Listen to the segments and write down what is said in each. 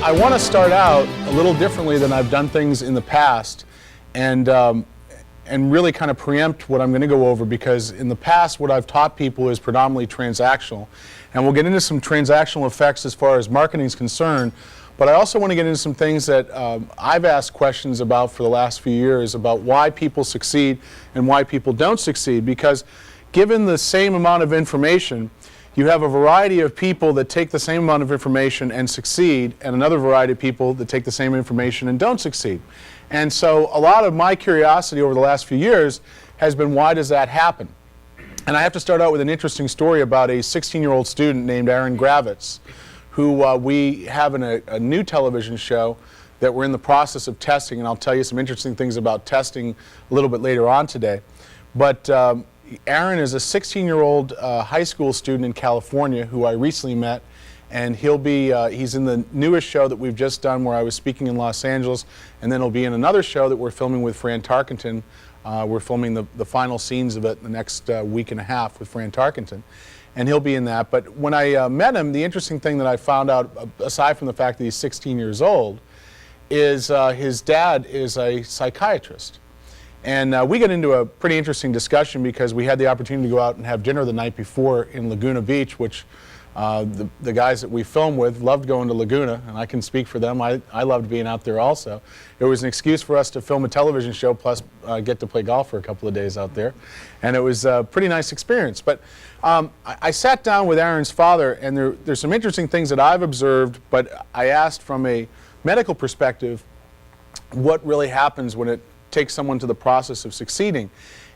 I want to start out a little differently than I've done things in the past, and really kind of preempt what I'm going to go over, because in the past what I've taught people is predominantly transactional, and we'll get into some transactional effects as far as marketing is concerned. But I also want to get into some things that I've asked questions about for the last few years about why people succeed and why people don't succeed, because given the same amount of information, you have a variety of people that take the same amount of information and succeed, and another variety of people that take the same information and don't succeed. And so a lot of my curiosity over the last few years has been, why does that happen? And I have to start out with an interesting story about a 16-year-old student named Aaron Gravitz, who we have in a new television show that we're in the process of testing, and I'll tell you some interesting things about testing a little bit later on today. But Aaron is a 16-year-old high school student in California who I recently met, and he's in the newest show that we've just done where I was speaking in Los Angeles, and then he'll be in another show that we're filming with Fran Tarkenton. We're filming the final scenes of it in the next week and a half with Fran Tarkenton, and he'll be in that. But when I met him, the interesting thing that I found out, aside from the fact that he's 16 years old, is his dad is a psychiatrist. And we got into a pretty interesting discussion because we had the opportunity to go out and have dinner the night before in Laguna Beach, which the guys that we film with loved going to Laguna, and I can speak for them. I loved being out there also. It was an excuse for us to film a television show, plus get to play golf for a couple of days out there. And it was a pretty nice experience. But I sat down with Aaron's father, and there's some interesting things that I've observed, but I asked from a medical perspective what really happens when it takes someone to the process of succeeding.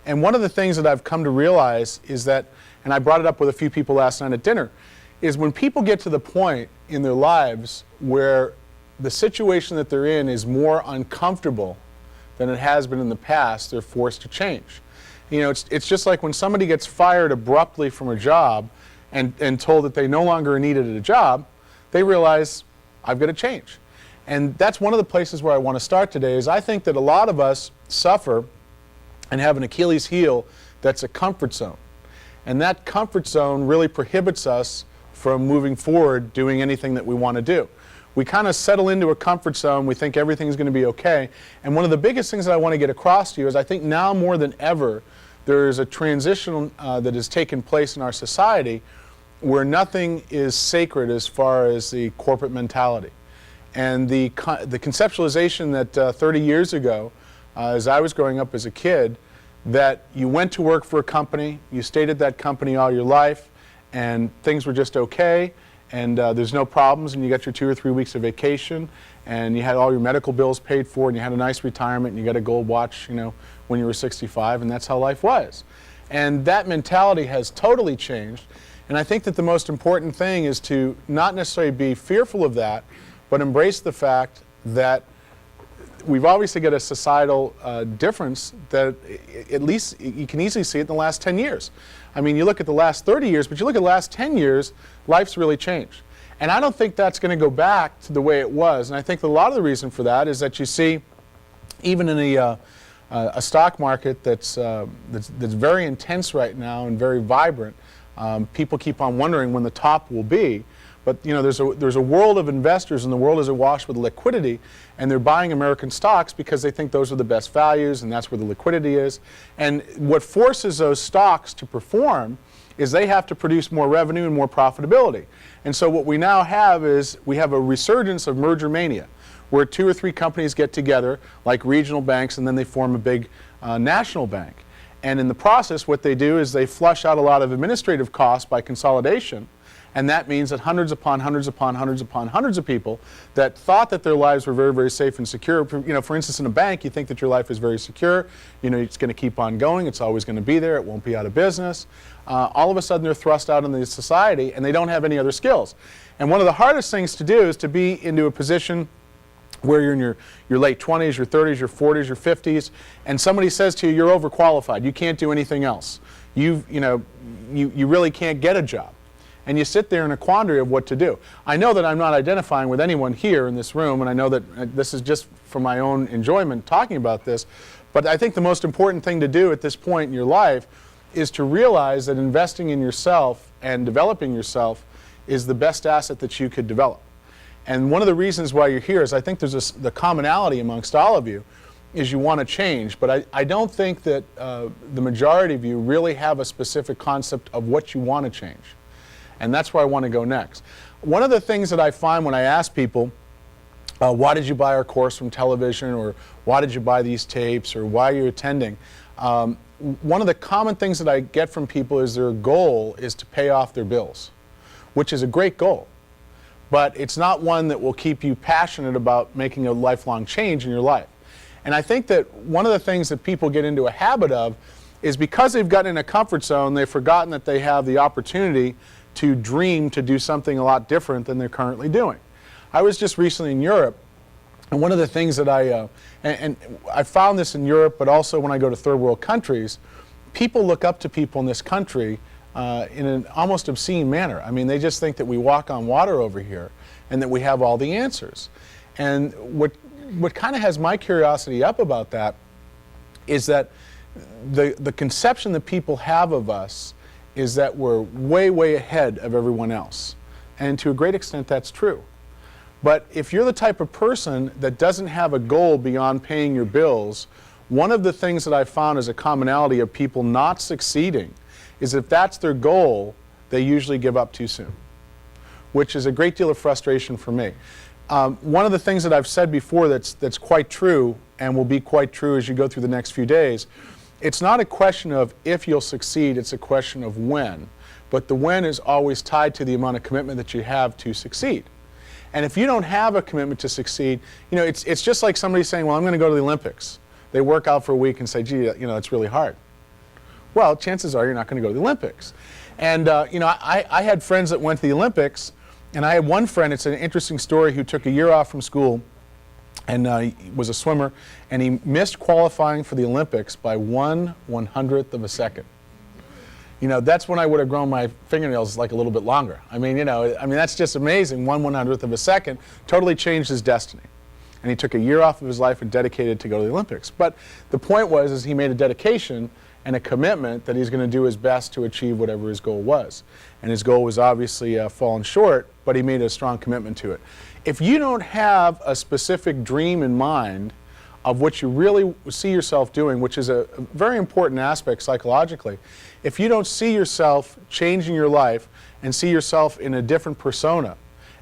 And one of the things that I've come to realize is that, and I brought it up with a few people last night at dinner, is when people get to the point in their lives where the situation that they're in is more uncomfortable than it has been in the past, they're forced to change. You know, it's just like when somebody gets fired abruptly from a job and told that they no longer are needed at a job, they realize, I've got to change. And that's one of the places where I want to start today, is I think that a lot of us suffer and have an Achilles heel that's a comfort zone. And that comfort zone really prohibits us from moving forward, doing anything that we want to do. We kind of settle into a comfort zone, we think everything's going to be okay. And one of the biggest things that I want to get across to you is I think now more than ever, there is a transition that has taken place in our society where nothing is sacred as far as the corporate mentality. And the conceptualization that 30 years ago, as I was growing up as a kid, that you went to work for a company, you stayed at that company all your life, and things were just okay, and there's no problems, and you got your 2 or 3 weeks of vacation, and you had all your medical bills paid for, and you had a nice retirement, and you got a gold watch, you know, when you were 65, and that's how life was. And that mentality has totally changed, and I think that the most important thing is to not necessarily be fearful of that, but embrace the fact that we've obviously got a societal difference that at least you can easily see it in the last 10 years. I mean, you look at the last 30 years, but you look at the last 10 years, life's really changed. And I don't think that's going to go back to the way it was. And I think a lot of the reason for that is that you see, even in a stock market that's very intense right now and very vibrant, people keep on wondering when the top will be. But you know, there's a world of investors, and the world is awash with liquidity, and they're buying American stocks because they think those are the best values, and that's where the liquidity is. And what forces those stocks to perform is they have to produce more revenue and more profitability. And so what we now have is we have a resurgence of merger mania, where 2 or 3 companies get together, like regional banks, and then they form a big national bank. And in the process, what they do is they flush out a lot of administrative costs by consolidation. And that means that hundreds upon hundreds upon hundreds upon hundreds of people that thought that their lives were very, very safe and secure. You know, for instance, in a bank, you think that your life is very secure. You know, it's going to keep on going. It's always going to be there. It won't be out of business. All of a sudden, they're thrust out into society, and they don't have any other skills. And one of the hardest things to do is to be into a position where you're in your late 20s, your 30s, your 40s, your 50s, and somebody says to you, you're overqualified. You can't do anything else. You really can't get a job. And you sit there in a quandary of what to do. I know that I'm not identifying with anyone here in this room, and I know that this is just for my own enjoyment talking about this, but I think the most important thing to do at this point in your life is to realize that investing in yourself and developing yourself is the best asset that you could develop. And one of the reasons why you're here is I think there's the commonality amongst all of you is you want to change, but I don't think that the majority of you really have a specific concept of what you want to change. And that's where I want to go next. One of the things that I find when I ask people, why did you buy our course from television, or why did you buy these tapes, or why are you attending? One of the common things that I get from people is their goal is to pay off their bills, which is a great goal. But it's not one that will keep you passionate about making a lifelong change in your life. And I think that one of the things that people get into a habit of is because they've gotten in a comfort zone, they've forgotten that they have the opportunity to dream to do something a lot different than they're currently doing. I was just recently in Europe, and one of the things that and I found this in Europe, but also when I go to third world countries, people look up to people in this country in an almost obscene manner. I mean, they just think that we walk on water over here and that we have all the answers. And what kind of has my curiosity up about that is that the conception that people have of us is that we're way, way ahead of everyone else. And to a great extent, that's true. But if you're the type of person that doesn't have a goal beyond paying your bills, one of the things that I found as a commonality of people not succeeding is if that's their goal, they usually give up too soon, which is a great deal of frustration for me. One of the things that I've said before that's quite true and will be quite true as you go through the next few days, it's not a question of if you'll succeed, it's a question of when. But the when is always tied to the amount of commitment that you have to succeed. And if you don't have a commitment to succeed, you know, it's just like somebody saying, well, I'm going to go to the Olympics. They work out for a week and say, gee, you know, it's really hard. Well, chances are you're not going to go to the Olympics. And, you know, I had friends that went to the Olympics, and I had one friend, it's an interesting story, who took a year off from school and he was a swimmer, and he missed qualifying for the Olympics by 1/100th of a second. You know, that's when I would have grown my fingernails like a little bit longer. I mean, you know, that's just amazing. 1/100th of a second totally changed his destiny. And he took a year off of his life and dedicated to go to the Olympics. But the point was, is he made a dedication and a commitment that he's going to do his best to achieve whatever his goal was. And his goal was obviously fallen short, but he made a strong commitment to it. If you don't have a specific dream in mind of what you really see yourself doing, which is a very important aspect psychologically, if you don't see yourself changing your life and see yourself in a different persona,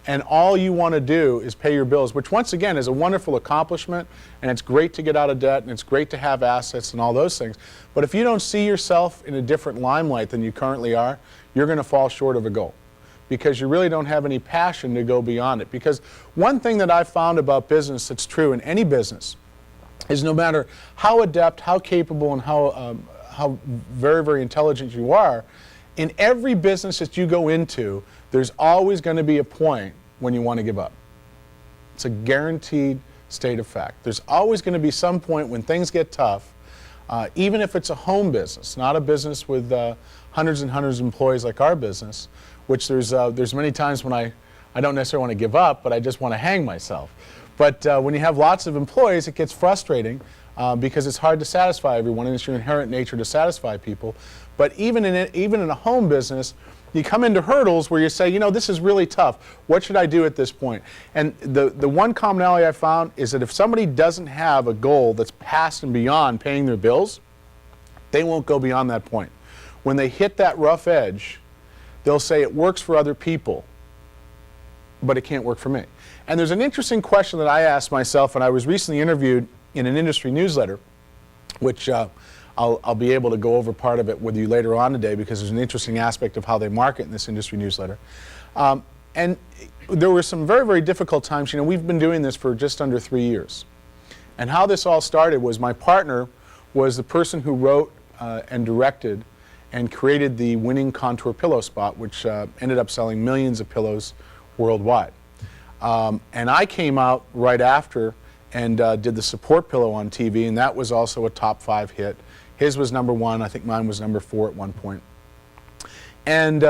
and all you want to do is pay your bills, which once again is a wonderful accomplishment, and it's great to get out of debt, and it's great to have assets and all those things, but if you don't see yourself in a different limelight than you currently are, you're going to fall short of a goal, because you really don't have any passion to go beyond it. Because one thing that I've found about business that's true in any business is no matter how adept, how capable, and how very, very intelligent you are, in every business that you go into, there's always going to be a point when you want to give up. It's a guaranteed state of fact. There's always going to be some point when things get tough, even if it's a home business, not a business with hundreds and hundreds of employees like our business, which there's many times when I don't necessarily want to give up, but I just want to hang myself. But when you have lots of employees, it gets frustrating because it's hard to satisfy everyone, and it's your inherent nature to satisfy people. But even in a home business, you come into hurdles where you say, you know, this is really tough. What should I do at this point? And the one commonality I found is that if somebody doesn't have a goal that's past and beyond paying their bills, they won't go beyond that point. When they hit that rough edge, they'll say it works for other people, but it can't work for me. And there's an interesting question that I asked myself, and I was recently interviewed in an industry newsletter, which I'll be able to go over part of it with you later on today, because there's an interesting aspect of how they market in this industry newsletter. And there were some very, very difficult times. You know, we've been doing this for just under 3 years. And how this all started was my partner was the person who wrote and directed and created the winning contour pillow spot, which ended up selling millions of pillows worldwide. And I came out right after and did the support pillow on TV, and that was also a top 5 hit. His was #1, I think mine was #4 at one point. And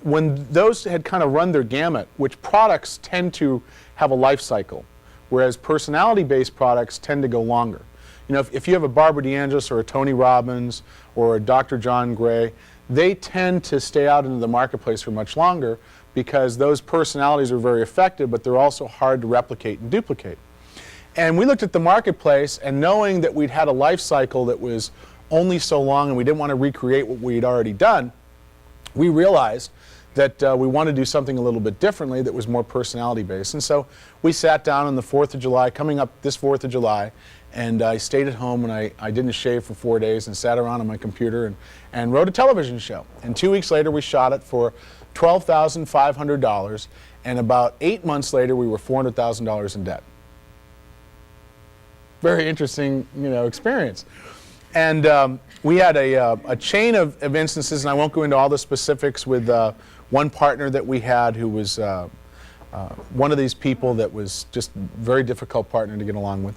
when those had kind of run their gamut, which products tend to have a life cycle, whereas personality-based products tend to go longer. You know, if you have a Barbara DeAngelis or a Tony Robbins or a Dr. John Gray, they tend to stay out into the marketplace for much longer because those personalities are very effective, but they're also hard to replicate and duplicate. And we looked at the marketplace, and knowing that we'd had a life cycle that was only so long and we didn't want to recreate what we'd already done, we realized that we wanted to do something a little bit differently that was more personality based. And so we sat down on the 4th of July, coming up this 4th of July, and I stayed at home and I didn't shave for 4 days and sat around on my computer and wrote a television show. And 2 weeks later we shot it for $12,500, and about 8 months later we were $400,000 in debt. Very interesting, experience. And we had a chain of instances, and I won't go into all the specifics, with one partner that we had who was one of these people that was just a very difficult partner to get along with.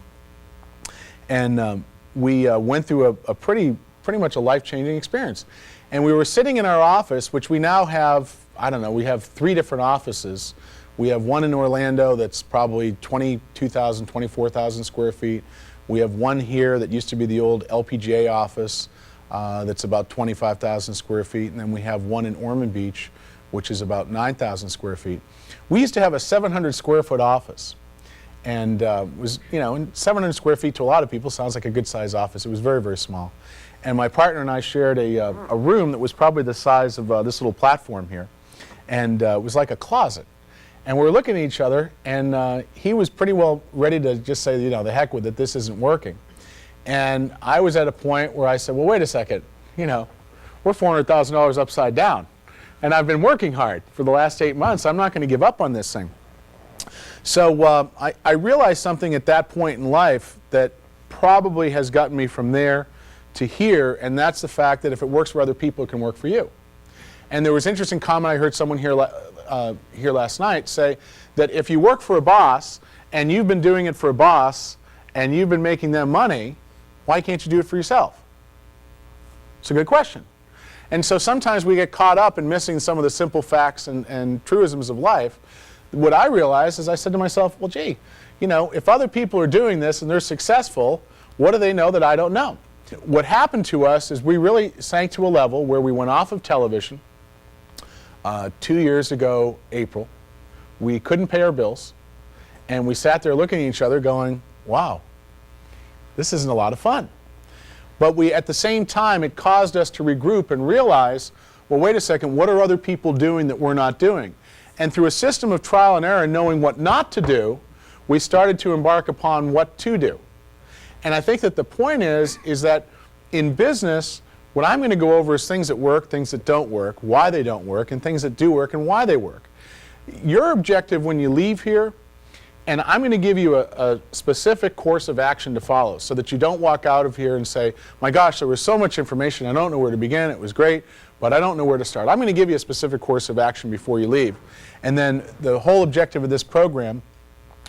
And we went through a pretty much a life-changing experience. And we were sitting in our office, which we now have, I don't know, we have 3 different offices. We have one in Orlando that's probably 22,000, 24,000 square feet. We have one here that used to be the old LPGA office that's about 25,000 square feet. And then we have one in Ormond Beach, which is about 9,000 square feet. We used to have a 700 square foot office. And was, 700 square feet to a lot of people sounds like a good size office. It was very, very small. And my partner and I shared a room that was probably the size of this little platform here. And it was like a closet. And we were looking at each other, and he was pretty well ready to just say, the heck with it, this isn't working. And I was at a point where I said, well, wait a second, we're $400,000 upside down. And I've been working hard for the last 8 months. I'm not going to give up on this thing. So I realized something at that point in life that probably has gotten me from there to here, and that's the fact that if it works for other people, it can work for you. And there was an interesting comment I heard someone here last night say that if you work for a boss and you've been doing it for a boss and you've been making them money, why can't you do it for yourself? It's a good question. And so sometimes we get caught up in missing some of the simple facts and truisms of life. What I realized is I said to myself, well, gee, if other people are doing this and they're successful, what do they know that I don't know? What happened to us is we really sank to a level where we went off of television 2 years ago, April. We couldn't pay our bills, and we sat there looking at each other going, wow, this isn't a lot of fun. But at the same time, it caused us to regroup and realize, well, wait a second, what are other people doing that we're not doing? And through a system of trial and error, knowing what not to do, we started to embark upon what to do. And I think that the point is that in business, what I'm going to go over is things that work, things that don't work, why they don't work, and things that do work and why they work. Your objective when you leave here, and I'm going to give you a specific course of action to follow so that you don't walk out of here and say, my gosh, there was so much information, I don't know where to begin, it was great, but I don't know where to start. I'm going to give you a specific course of action before you leave. And then the whole objective of this program,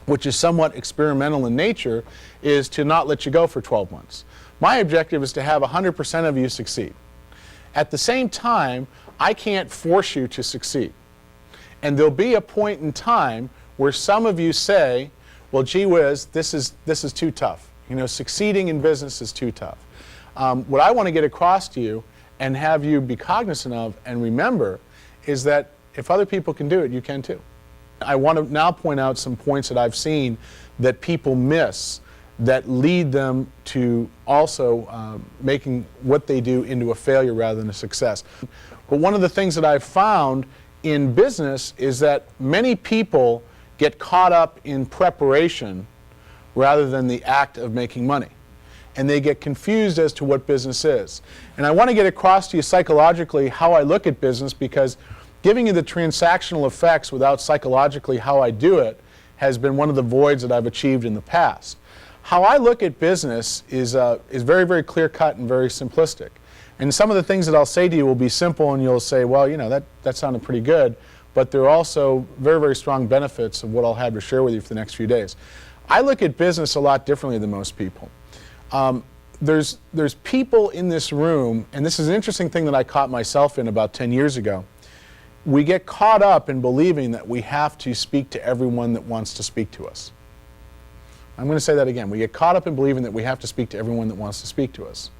which is somewhat experimental in nature, is to not let you go for 12 months. My objective is to have 100% of you succeed. At the same time, I can't force you to succeed. And there'll be a point in time where some of you say, well, gee whiz, this is too tough. Succeeding in business is too tough. What I want to get across to you and have you be cognizant of and remember is that if other people can do it, you can too. I want to now point out some points that I've seen that people miss that lead them to also making what they do into a failure rather than a success. But one of the things that I've found in business is that many people get caught up in preparation rather than the act of making money. And they get confused as to what business is. And I want to get across to you psychologically how I look at business, because giving you the transactional effects without psychologically how I do it has been one of the voids that I've achieved in the past. How I look at business is very, very clear-cut and very simplistic. And some of the things that I'll say to you will be simple, and you'll say, well, that sounded pretty good, but there are also very, very strong benefits of what I'll have to share with you for the next few days. I look at business a lot differently than most people. There's people in this room, and this is an interesting thing that I caught myself in about 10 years ago. We get caught up in believing that we have to speak to everyone that wants to speak to us. I'm going to say that again. We get caught up in believing that we have to speak to everyone that wants to speak to us.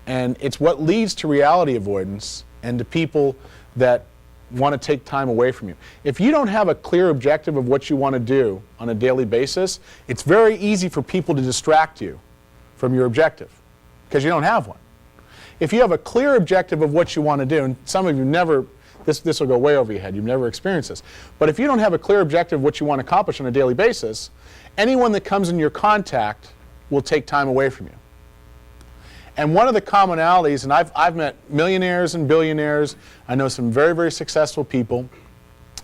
And it's what leads to reality avoidance and to people that want to take time away from you. If you don't have a clear objective of what you want to do on a daily basis, it's very easy for people to distract you from your objective because you don't have one. If you have a clear objective of what you want to do, and some of you never, this will go way over your head, you've never experienced this, but if you don't have a clear objective of what you want to accomplish on a daily basis, anyone that comes in your contact will take time away from you. And one of the commonalities, and I've met millionaires and billionaires, I know some very, very successful people,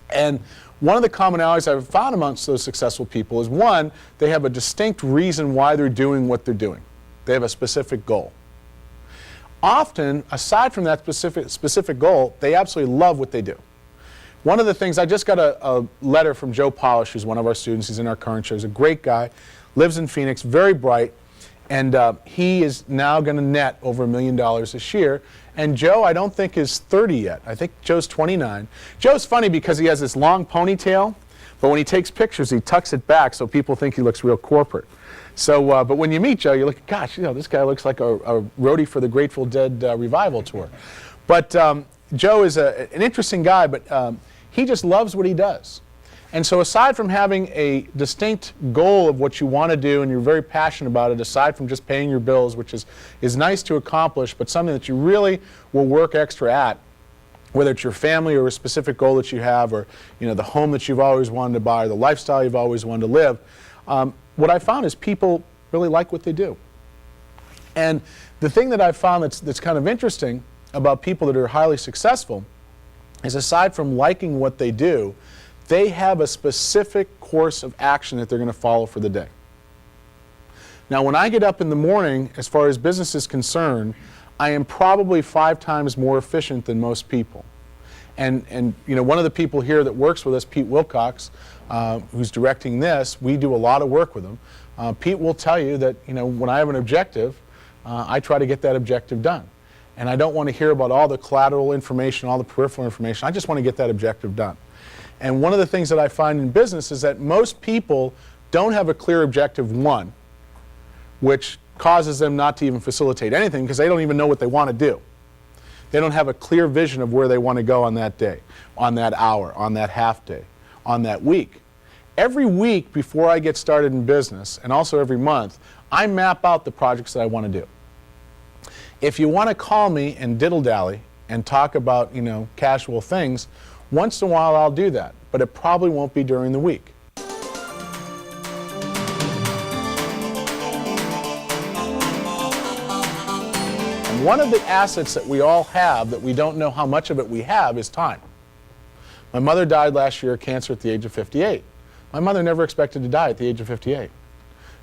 and one of the commonalities I've found amongst those successful people is, one, they have a distinct reason why they're doing what they're doing. They have a specific goal. Often, aside from that specific goal, they absolutely love what they do. One of the things, I just got a letter from Joe Polish, who's one of our students, he's in our current show, he's a great guy, lives in Phoenix, very bright, and he is now going to net over $1 million this year. And Joe, I don't think is 30 yet. I think Joe's 29. Joe's funny because he has this long ponytail, but when he takes pictures, he tucks it back so people think he looks real corporate. So, but when you meet Joe, you look, gosh, you know, this guy looks like a roadie for the Grateful Dead revival tour. But Joe is an interesting guy, but he just loves what he does. And so aside from having a distinct goal of what you want to do and you're very passionate about it, aside from just paying your bills, which is nice to accomplish, but something that you really will work extra at, whether it's your family or a specific goal that you have, or the home that you've always wanted to buy, or the lifestyle you've always wanted to live, what I found is people really like what they do. And the thing that I've found that's kind of interesting about people that are highly successful is, aside from liking what they do, they have a specific course of action that they're going to follow for the day. Now, when I get up in the morning, as far as business is concerned, I am probably 5 times more efficient than most people. And one of the people here that works with us, Pete Wilcox, who's directing this, we do a lot of work with him. Pete will tell you that when I have an objective, I try to get that objective done. And I don't want to hear about all the collateral information, all the peripheral information. I just want to get that objective done. And one of the things that I find in business is that most people don't have a clear objective, one, which causes them not to even facilitate anything because they don't even know what they want to do. They don't have a clear vision of where they want to go on that day, on that hour, on that half day, on that week. Every week before I get started in business, and also every month, I map out the projects that I want to do. If you want to call me and diddle-dally and talk about, casual things, once in a while I'll do that, but it probably won't be during the week. And one of the assets that we all have that we don't know how much of it we have is time. My mother died last year of cancer at the age of 58. My mother never expected to die at the age of 58.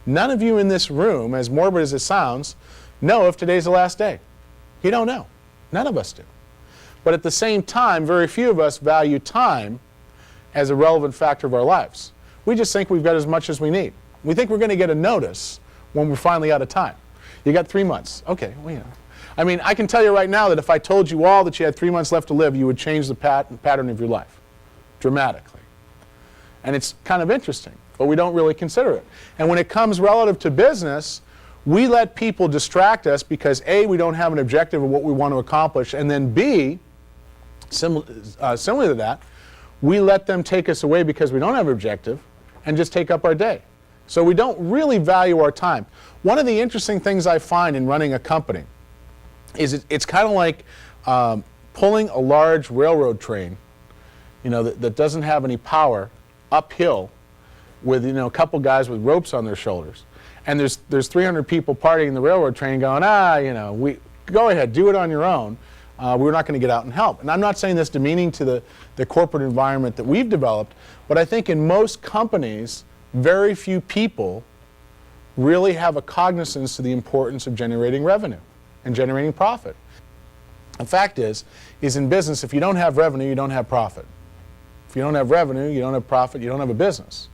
None of you in this room, as morbid as it sounds, know if today's the last day. You don't know. None of us do. But at the same time, very few of us value time as a relevant factor of our lives. We just think we've got as much as we need. We think we're going to get a notice when we're finally out of time. You got 3 months. Okay, well, I mean, I can tell you right now that if I told you all that you had 3 months left to live, you would change the pattern of your life dramatically. And it's kind of interesting, but we don't really consider it. And when it comes relative to business, we let people distract us because A, we don't have an objective of what we want to accomplish, and then B, similar to that, we let them take us away because we don't have an objective and just take up our day. So we don't really value our time. One of the interesting things I find in running a company is it's kind of like pulling a large railroad train, that doesn't have any power uphill with a couple guys with ropes on their shoulders. And there's 300 people partying in the railroad train going, we go ahead, do it on your own. We're not going to get out and help. And I'm not saying this demeaning to the corporate environment that we've developed, but I think in most companies, very few people really have a cognizance to the importance of generating revenue and generating profit. The fact is in business, if you don't have revenue, you don't have profit. If you don't have revenue, you don't have profit, you don't have a business.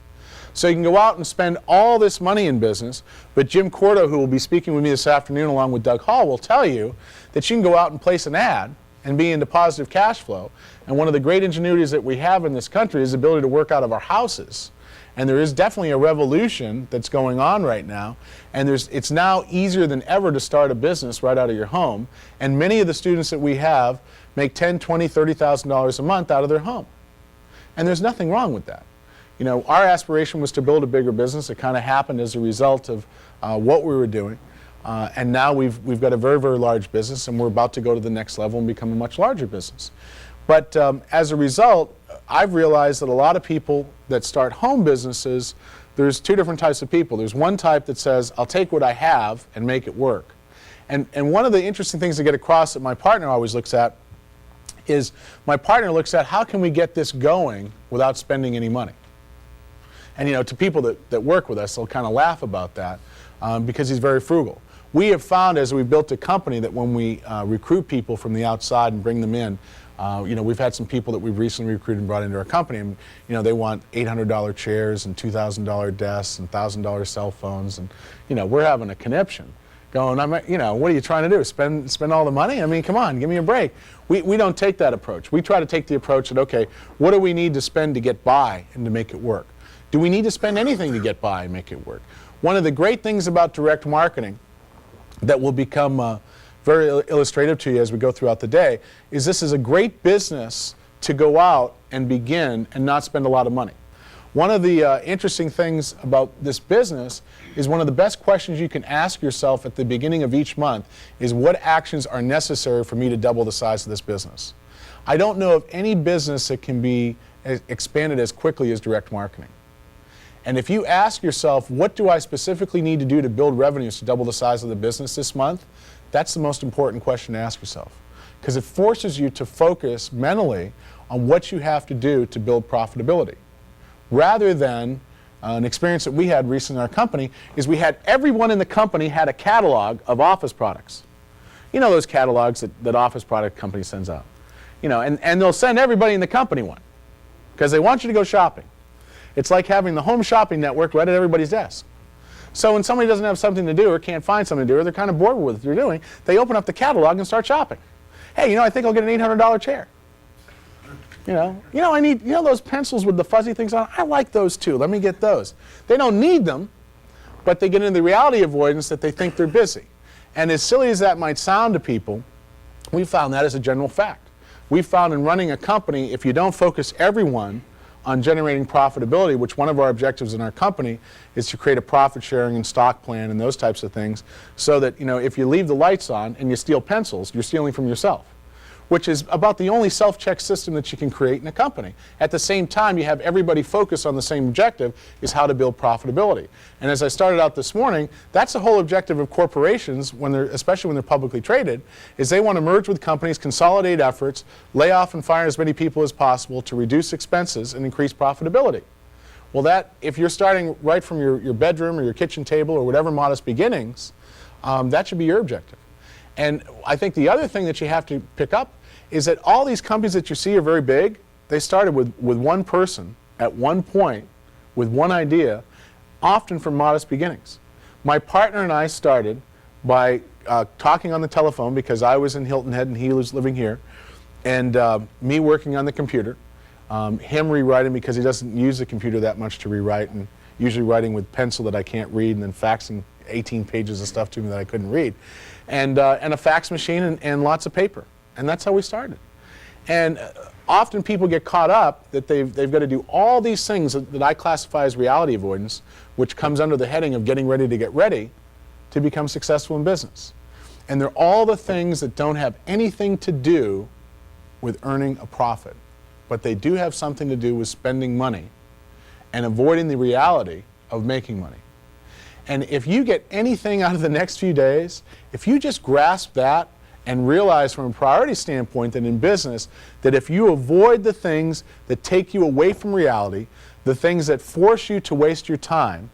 So you can go out and spend all this money in business, but Jim Cordo, who will be speaking with me this afternoon along with Doug Hall, will tell you that you can go out and place an ad and be into positive cash flow. And one of the great ingenuities that we have in this country is the ability to work out of our houses And there is definitely a revolution that's going on right now. And it's now easier than ever to start a business right out of your home. And many of the students that we have make $10,000, $20,000, $30,000 a month out of their home. And there's nothing wrong with that. You know, our aspiration was to build a bigger business. It kind of happened as a result of what we were doing. And now we've got a very, very large business, and we're about to go to the next level and become a much larger business. But as a result, I've realized that a lot of people that start home businesses, there's two different types of people. There's one type that says, I'll take what I have and make it work. And one of the interesting things to get across that my partner always looks at is my partner looks at how can we get this going without spending any money. And you know, to people that work with us, they'll kind of laugh about that because he's very frugal. We have found as we built a company that when we recruit people from the outside and bring them in, you know, we've had some people that we've recently recruited and brought into our company, and you know, they want $800 chairs and $2,000 desks and $1,000 cell phones, and you know, we're having a conniption. Going, you know, what are you trying to do? Spend all the money? I mean, come on, give me a break. We don't take that approach. We try to take the approach that, okay, what do we need to spend to get by and to make it work? Do we need to spend anything to get by and make it work? One of the great things about direct marketing that will become very illustrative to you as we go throughout the day is this is a great business to go out and begin and not spend a lot of money. One of the interesting things about this business is one of the best questions you can ask yourself at the beginning of each month is what actions are necessary for me to double the size of this business. I don't know of any business that can be expanded as quickly as direct marketing. And if you ask yourself, what do I specifically need to do to build revenues to double the size of the business this month? That's the most important question to ask yourself. Because it forces you to focus mentally on what you have to do to build profitability. Rather than an experience that we had recently in our company is we had everyone in the company had a catalog of office products. You know those catalogs that office product company sends out. You know, and they'll send everybody in the company one because they want you to go shopping. It's like having the home shopping network right at everybody's desk. So when somebody doesn't have something to do or can't find something to do or they're kind of bored with what they're doing, they open up the catalog and start shopping. Hey, you know, I think I'll get an $800 chair. You know, I need, you know those pencils with the fuzzy things on? I like those too. Let me get those. They don't need them, but they get into the reality avoidance that they think they're busy. And as silly as that might sound to people, we found that as a general fact. We found in running a company, if you don't focus everyone on generating profitability, which one of our objectives in our company is to create a profit sharing and stock plan and those types of things, so that, you know, if you leave the lights on and you steal pencils, you're stealing from yourself, which is about the only self-check system that you can create in a company. At the same time, you have everybody focus on the same objective, is how to build profitability. And as I started out this morning, that's the whole objective of corporations, especially when they're publicly traded, is they want to merge with companies, consolidate efforts, lay off and fire as many people as possible to reduce expenses and increase profitability. Well, that, if you're starting right from your bedroom or your kitchen table or whatever modest beginnings, that should be your objective. And I think the other thing that you have to pick up is that all these companies that you see are very big. They started with one person at one point with one idea, often from modest beginnings. My partner and I started by talking on the telephone because I was in Hilton Head and he was living here, and me working on the computer, him rewriting because he doesn't use the computer that much to rewrite, and usually writing with pencil that I can't read and then faxing 18 pages of stuff to me that I couldn't read, and a fax machine and lots of paper. And that's how we started. And often people get caught up that they've got to do all these things that I classify as reality avoidance, which comes under the heading of getting ready to get ready to become successful in business. And they're all the things that don't have anything to do with earning a profit, but they do have something to do with spending money and avoiding the reality of making money. And if you get anything out of the next few days, if you just grasp that and realize from a priority standpoint that in business, that if you avoid the things that take you away from reality, the things that force you to waste your time,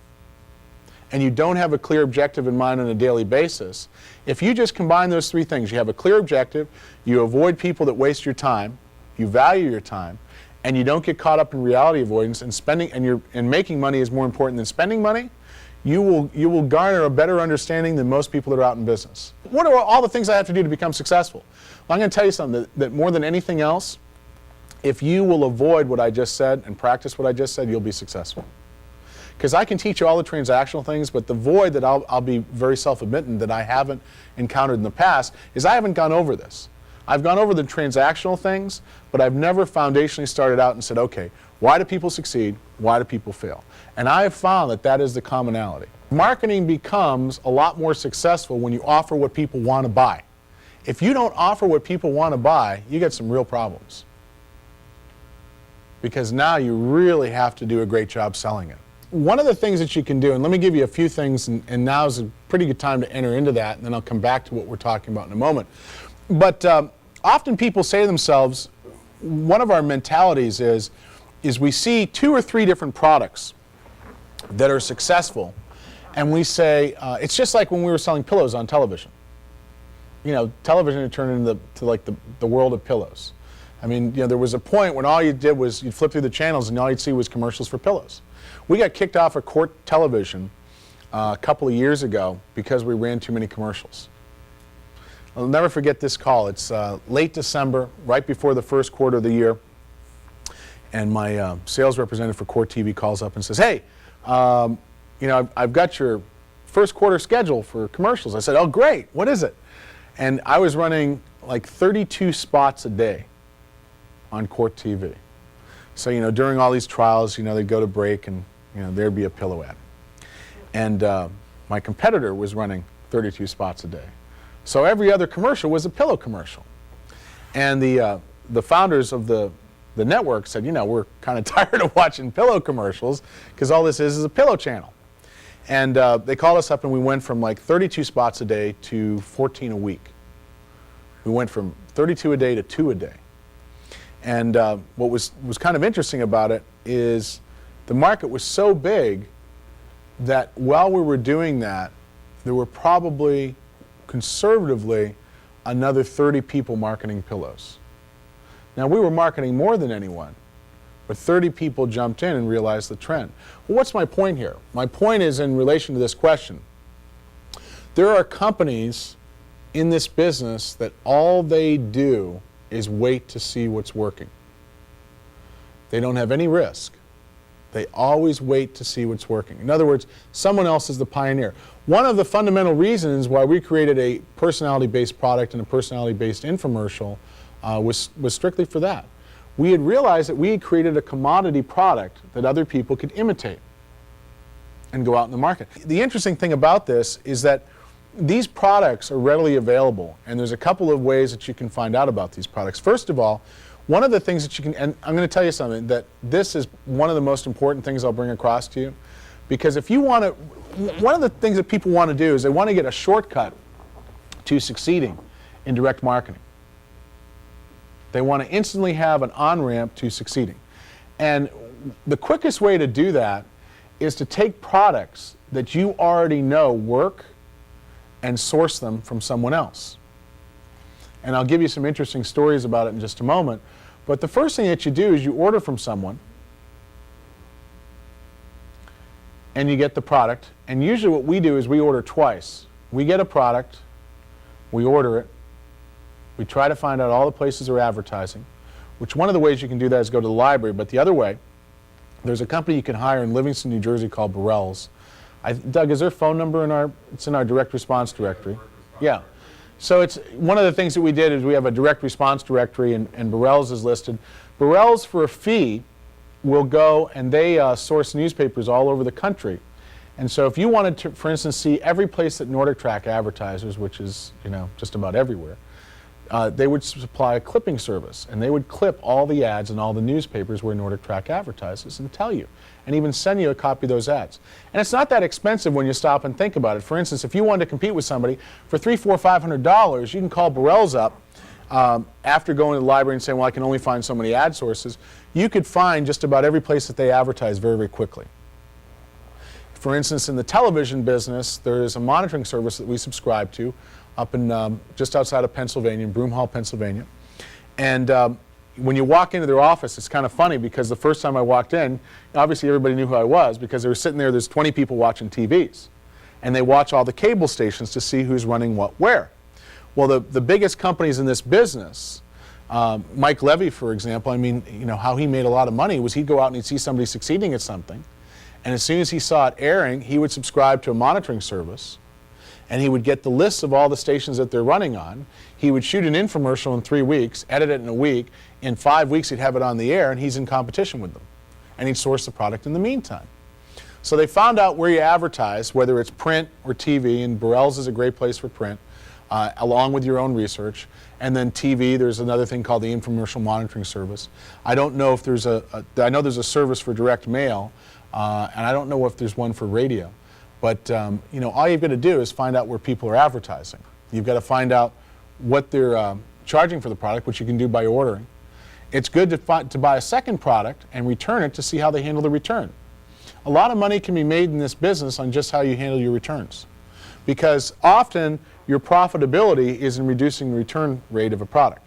and you don't have a clear objective in mind on a daily basis, if you just combine those three things, you have a clear objective, you avoid people that waste your time, you value your time, and you don't get caught up in reality avoidance and spending, and making money is more important than spending money, you will garner a better understanding than most people that are out in business. What are all the things I have to do to become successful? Well, I'm going to tell you something, that more than anything else, if you will avoid what I just said and practice what I just said, you'll be successful. Because I can teach you all the transactional things, but the void that I'll be very self-admitting that I haven't encountered in the past is I haven't gone over this. I've gone over the transactional things, but I've never foundationally started out and said, okay, why do people succeed? Why do people fail? And I have found that that is the commonality. Marketing becomes a lot more successful when you offer what people want to buy. If you don't offer what people want to buy, you get some real problems. Because now you really have to do a great job selling it. One of the things that you can do, and let me give you a few things, and now is a pretty good time to enter into that, and then I'll come back to what we're talking about in a moment. But often people say to themselves, one of our mentalities is we see 2 or 3 different products that are successful, and we say, it's just like when we were selling pillows on television. You know, television had turned into like the world of pillows. I mean, you know, there was a point when all you did was you'd flip through the channels and all you'd see was commercials for pillows. We got kicked off of court television a couple of years ago because we ran too many commercials. I'll never forget this call. It's late December, right before the first quarter of the year, and my sales representative for Court TV calls up and says, hey, you know, I've got your first quarter schedule for commercials. I said, oh, great. What is it? And I was running like 32 spots a day on Court TV. So, you know, during all these trials, you know, they'd go to break and, you know, there'd be a pillow ad. And my competitor was running 32 spots a day. So every other commercial was a pillow commercial. And the founders of the network said, you know, we're kind of tired of watching pillow commercials because all this is a pillow channel. And they called us up and we went from like 32 spots a day to 14 a week. We went from 32 a day to 2 a day. And what was kind of interesting about it is the market was so big that while we were doing that, there were probably, conservatively, another 30 people marketing pillows. Now, we were marketing more than anyone, but 30 people jumped in and realized the trend. Well, what's my point here? My point is in relation to this question. There are companies in this business that all they do is wait to see what's working. They don't have any risk. They always wait to see what's working. In other words, someone else is the pioneer. One of the fundamental reasons why we created a personality-based product and a personality-based infomercial was strictly for that. We had realized that we had created a commodity product that other people could imitate and go out in the market. The interesting thing about this is that these products are readily available, and there's a couple of ways that you can find out about these products. First of all, one of the things that you can, and I'm going to tell you something, that this is one of the most important things I'll bring across to you, because if you want to, one of the things that people want to do is they want to get a shortcut to succeeding in direct marketing. They want to instantly have an on-ramp to succeeding. And the quickest way to do that is to take products that you already know work and source them from someone else. And I'll give you some interesting stories about it in just a moment. But the first thing that you do is you order from someone and you get the product. And usually what we do is we order twice. We get a product, we order it, we try to find out all the places they're advertising, which one of the ways you can do that is go to the library. But the other way, there's a company you can hire in Livingston, New Jersey called Burrell's. Doug, is there a phone number in our, it's in our direct response directory? Yeah. So it's one of the things that we did is we have a direct response directory and Burrell's is listed. Burrell's for a fee will go and they source newspapers all over the country. And so if you wanted to, for instance, see every place that Nordic Track advertises, which is, you know, just about everywhere, they would supply a clipping service, and they would clip all the ads in all the newspapers where Nordic Track advertises and tell you, and even send you a copy of those ads. And it's not that expensive when you stop and think about it. For instance, if you wanted to compete with somebody for $300, $400, $500, you can call Burrell's up after going to the library and saying, well, I can only find so many ad sources. You could find just about every place that they advertise very, very quickly. For instance, in the television business, there is a monitoring service that we subscribe to up in just outside of Pennsylvania, in Broomhall, Pennsylvania. And when you walk into their office, it's kind of funny because the first time I walked in, obviously everybody knew who I was because they were sitting there, there's 20 people watching TVs. And they watch all the cable stations to see who's running what where. Well, the biggest companies in this business, Mike Levy, for example, I mean, you know, how he made a lot of money was he'd go out and he'd see somebody succeeding at something. And as soon as he saw it airing, he would subscribe to a monitoring service, and he would get the lists of all the stations that they're running on. He would shoot an infomercial in 3 weeks, edit it in a week. In 5 weeks, he'd have it on the air, and he's in competition with them. And he'd source the product in the meantime. So they found out where you advertise, whether it's print or TV, and Burrell's is a great place for print, along with your own research. And then TV, there's another thing called the Infomercial Monitoring Service. I don't know if there's I know there's a service for direct mail, and I don't know if there's one for radio. But you know, all you've got to do is find out where people are advertising. You've got to find out what they're charging for the product, which you can do by ordering. It's good to buy a second product and return it to see how they handle the return. A lot of money can be made in this business on just how you handle your returns, because often your profitability is in reducing the return rate of a product.